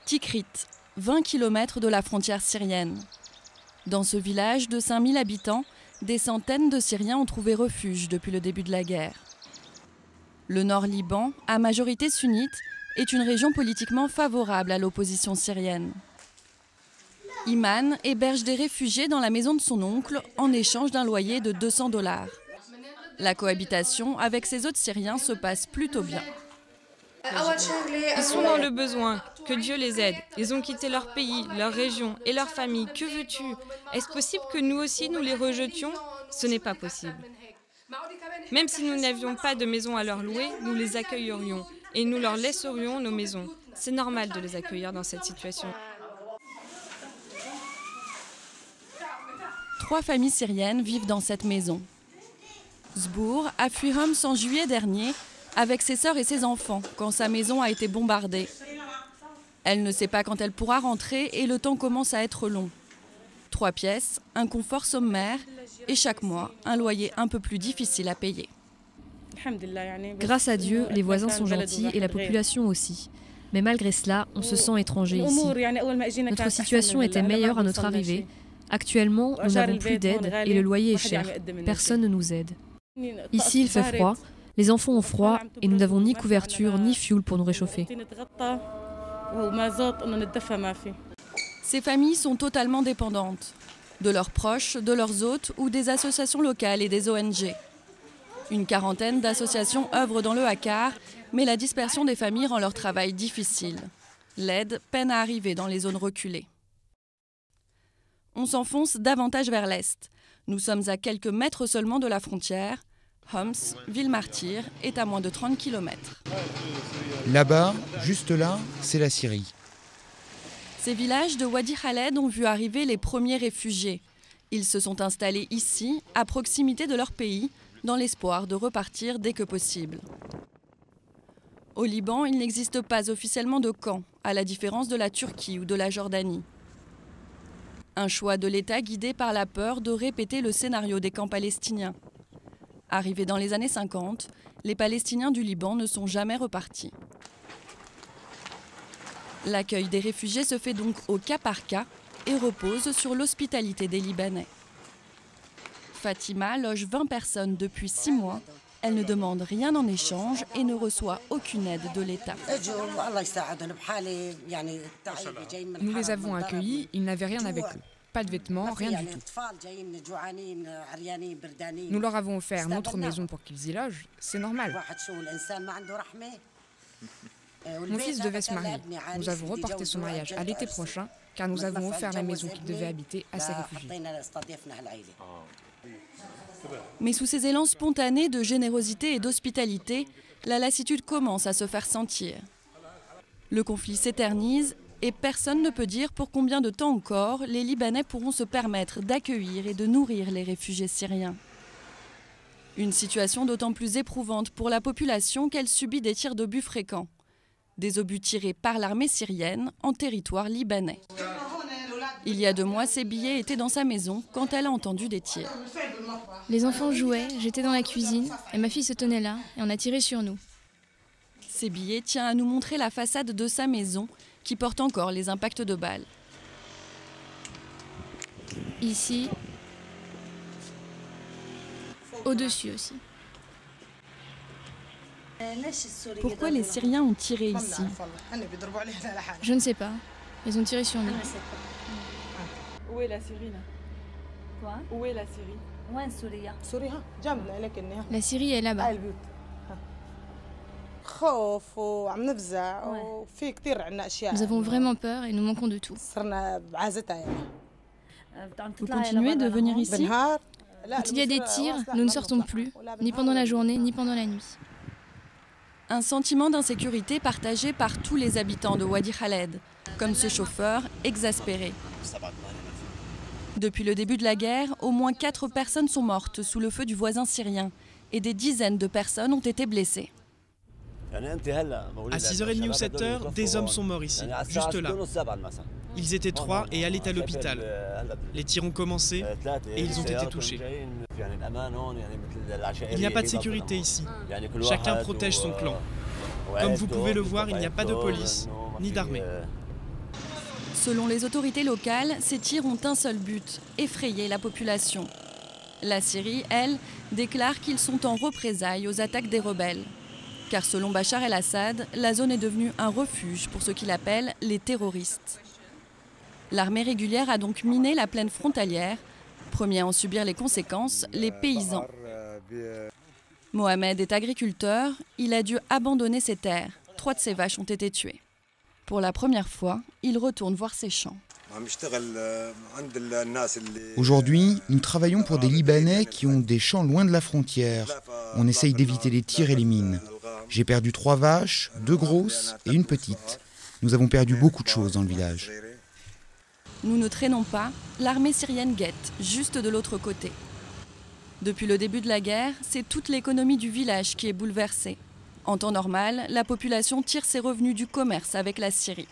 Tikrit, 20 km de la frontière syrienne. Dans ce village de 5000 habitants, des centaines de Syriens ont trouvé refuge depuis le début de la guerre. Le nord Liban, à majorité sunnite, est une région politiquement favorable à l'opposition syrienne. Iman héberge des réfugiés dans la maison de son oncle en échange d'un loyer de $200. La cohabitation avec ces autres Syriens se passe plutôt bien. Ils sont dans le besoin, que Dieu les aide. Ils ont quitté leur pays, leur région et leur famille. Que veux-tu? Est-ce possible que nous aussi nous les rejetions? Ce n'est pas possible. Même si nous n'avions pas de maison à leur louer, nous les accueillerions et nous leur laisserions nos maisons. C'est normal de les accueillir dans cette situation. 3 familles syriennes vivent dans cette maison. Zbour a fui Homs en juillet dernier avec ses sœurs et ses enfants quand sa maison a été bombardée. Elle ne sait pas quand elle pourra rentrer et le temps commence à être long. 3 pièces, un confort sommaire et chaque mois un loyer un peu plus difficile à payer. Grâce à Dieu, les voisins sont gentils et la population aussi. Mais malgré cela, on se sent étranger ici. Notre situation était meilleure à notre arrivée. Actuellement, nous n'avons plus d'aide et le loyer est cher. Personne ne nous aide. Ici, il fait froid, les enfants ont froid et nous n'avons ni couverture ni fioul pour nous réchauffer. Ces familles sont totalement dépendantes de leurs proches, de leurs hôtes ou des associations locales et des ONG. Une quarantaine d'associations œuvrent dans le Hakkar, mais la dispersion des familles rend leur travail difficile. L'aide peine à arriver dans les zones reculées. On s'enfonce davantage vers l'est. Nous sommes à quelques mètres seulement de la frontière. Homs, ville martyre, est à moins de 30 km. Là-bas, juste là, c'est la Syrie. Ces villages de Wadi Khaled ont vu arriver les premiers réfugiés. Ils se sont installés ici, à proximité de leur pays, dans l'espoir de repartir dès que possible. Au Liban, il n'existe pas officiellement de camp, à la différence de la Turquie ou de la Jordanie. Un choix de l'État guidé par la peur de répéter le scénario des camps palestiniens. Arrivés dans les années 50, les Palestiniens du Liban ne sont jamais repartis. L'accueil des réfugiés se fait donc au cas par cas et repose sur l'hospitalité des Libanais. Fatima loge 20 personnes depuis 6 mois. Elle ne demande rien en échange et ne reçoit aucune aide de l'État. Nous les avons accueillis, ils n'avaient rien avec eux. Pas de vêtements, rien du tout. Nous leur avons offert notre maison pour qu'ils y logent, c'est normal. Mon fils devait se marier. Nous avons reporté son mariage à l'été prochain car nous avons offert la maison qu'il devait habiter à ces réfugiés. Mais sous ces élans spontanés de générosité et d'hospitalité, la lassitude commence à se faire sentir. Le conflit s'éternise et personne ne peut dire pour combien de temps encore les Libanais pourront se permettre d'accueillir et de nourrir les réfugiés syriens. Une situation d'autant plus éprouvante pour la population qu'elle subit des tirs d'obus fréquents. Des obus tirés par l'armée syrienne en territoire libanais. Il y a 2 mois, ses billets étaient dans sa maison quand elle a entendu des tirs. Les enfants jouaient, j'étais dans la cuisine et ma fille se tenait là et on a tiré sur nous. Ses billets tient à nous montrer la façade de sa maison qui porte encore les impacts de balles. Ici, au-dessus aussi. Pourquoi les Syriens ont tiré ici? Je ne sais pas. Ils ont tiré sur nous. Où est la Syrie là? Quoi? Où est la Syrie? La Syrie est là-bas. Nous avons vraiment peur et nous manquons de tout. Vous continuez de venir ici? Quand il y a des tirs, nous ne sortons plus, ni pendant la journée, ni pendant la nuit. Un sentiment d'insécurité partagé par tous les habitants de Wadi Khaled, comme ce chauffeur exaspéré. Depuis le début de la guerre, au moins 4 personnes sont mortes sous le feu du voisin syrien et des dizaines de personnes ont été blessées. À 6h30 ou 7h, des hommes sont morts ici, juste là. Ils étaient 3 et allaient à l'hôpital. Les tirs ont commencé et ils ont été touchés. Il n'y a pas de sécurité ici. Chacun protège son clan. Comme vous pouvez le voir, il n'y a pas de police, ni d'armée. Selon les autorités locales, ces tirs ont un seul but, effrayer la population. La Syrie, elle, déclare qu'ils sont en représailles aux attaques des rebelles. Car selon Bachar el-Assad, la zone est devenue un refuge pour ce qu'il appelle les terroristes. L'armée régulière a donc miné la plaine frontalière. Premiers à en subir les conséquences, les paysans. Mohamed est agriculteur, il a dû abandonner ses terres. 3 de ses vaches ont été tuées. Pour la première fois, il retourne voir ses champs. Aujourd'hui, nous travaillons pour des Libanais qui ont des champs loin de la frontière. On essaye d'éviter les tirs et les mines. J'ai perdu 3 vaches, 2 grosses et une petite. Nous avons perdu beaucoup de choses dans le village. Nous ne traînons pas, l'armée syrienne guette, juste de l'autre côté. Depuis le début de la guerre, c'est toute l'économie du village qui est bouleversée. En temps normal, la population tire ses revenus du commerce avec la Syrie.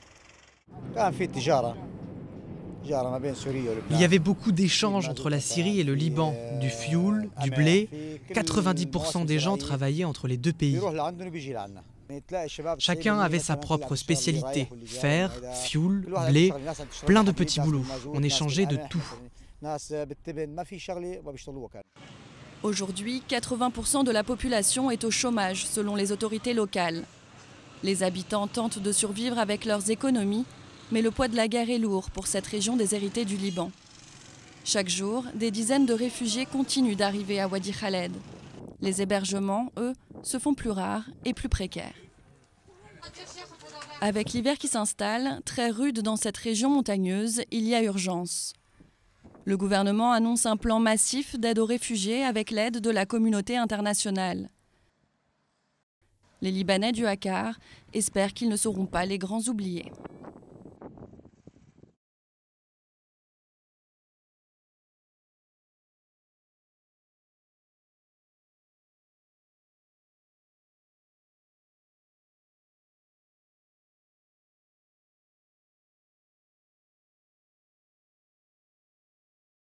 Il y avait beaucoup d'échanges entre la Syrie et le Liban, du fioul, du blé. 90% des gens travaillaient entre les 2 pays. Chacun avait sa propre spécialité, fer, fioul, blé, plein de petits boulots. On échangeait de tout. Aujourd'hui, 80% de la population est au chômage, selon les autorités locales. Les habitants tentent de survivre avec leurs économies, mais le poids de la guerre est lourd pour cette région déshéritée du Liban. Chaque jour, des dizaines de réfugiés continuent d'arriver à Wadi Khaled. Les hébergements, eux, se font plus rares et plus précaires. Avec l'hiver qui s'installe, très rude dans cette région montagneuse, il y a urgence. Le gouvernement annonce un plan massif d'aide aux réfugiés avec l'aide de la communauté internationale. Les Libanais du Hakkar espèrent qu'ils ne seront pas les grands oubliés.